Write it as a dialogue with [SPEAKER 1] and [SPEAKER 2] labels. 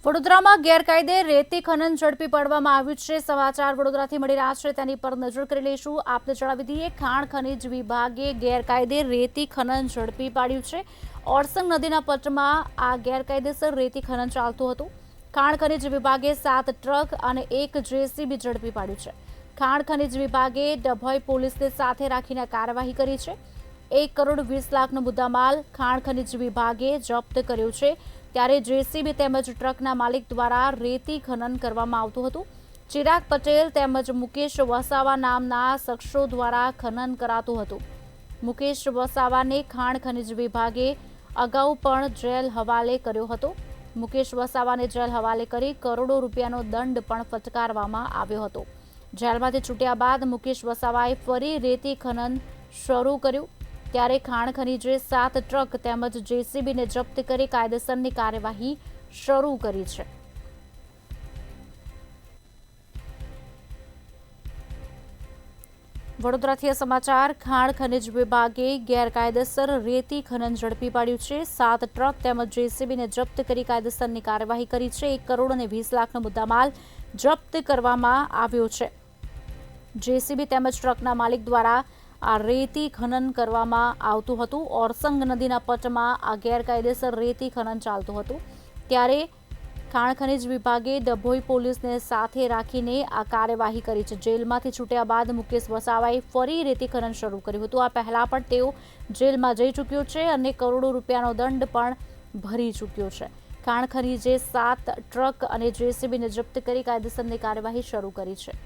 [SPEAKER 1] વડોદરામાં ગેરકાયદે રેતી ખનન ઝડપી પાડવામાં આવ્યું છે। સમાચાર વડોદરાથી મળી રહ્યા છે, તેની પર નજર કરી લઈશું। આપને જણાવી દઈએ, ખાણ ખનીજ વિભાગે ગેરકાયદે રેતી ખનન ઝડપી પાડ્યું છે। ઓરસંગ નદીના પટમાં આ ગેરકાયદેસર રેતી ખનન ચાલતું હતું। ખાણ ખનીજ વિભાગે 7 ટ્રક અને 1 જેસીબી ઝડપી પાડ્યું છે। ખાણ ખનીજ વિભાગે ડભોઈ પોલીસને સાથે રાખીને કાર્યવાહી કરી છે। 1 કરોડ 20 લાખનો મુદ્દામાલ ખાણ ખનીજ વિભાગે જપ્ત કર્યો છે। ત્યારે જેસીબી તેમજ ટ્રકના માલિક દ્વારા રેતી ખનન કરવામાં આવતું હતું। ચિરાગ પટેલ તેમજ મુકેશ વસાવા નામના શખ્સો દ્વારા ખનન કરાતું હતું। મુકેશ વસાવાને ખાણ ખનીજ વિભાગે અગાઉ પણ જેલ હવાલે કર્યો હતો। મુકેશ વસાવાને જેલ હવાલે કરી કરોડો રૂપિયાનો દંડ પણ ફટકારવામાં આવ્યો હતો। જેલમાંથી છૂટ્યા બાદ મુકેશ વસાવાએ ફરી રેતી ખનન શરૂ કર્યું। ત્યારે ખાણ ખનીજે 7 ટ્રક તેમજ જેસીબીને જપ્ત કરી કાયદેસરની કાર્યવાહી શરૂ કરી છે। વડોદરાથી આ સમાચાર। ખાણ ખનીજ વિભાગે ગેરકાયદેસર રેતી ખનન ઝડપી પાડ્યું છે। 7 ટ્રક તેમજ જેસીબીને જપ્ત કરી કાયદેસરની કાર્યવાહી કરી છે। 1 કરોડ અને 20 લાખનો મુદ્દામાલ જપ્ત કરવામાં આવ્યો છે। જેસીબી તેમજ ટ્રકના માલિક દ્વારા આ રેતી ખનન કરવામાં આવતું હતું। ઓરસંગ નદીના પટમાં આ ગેરકાયદેસર રેતી ખનન ચાલતું હતું। ત્યારે ખાણ ખનીજ વિભાગે ડભોઈ પોલીસને સાથે રાખીને આ કાર્યવાહી કરી છે। જેલમાંથી છૂટ્યા બાદ મુકેશ વસાવાએ ફરી રેતી ખનન શરૂ કર્યું હતું। આ પહેલા પણ તેઓ જેલમાં જઈ ચૂક્યો છે અને કરોડો રૂપિયાનો દંડ પણ ભરી ચૂક્યો છે। ખાણ ખનીજે 7 ટ્રક અને જેસીબીને જપ્ત કરી કાયદેસરની કાર્યવાહી શરૂ કરી છે।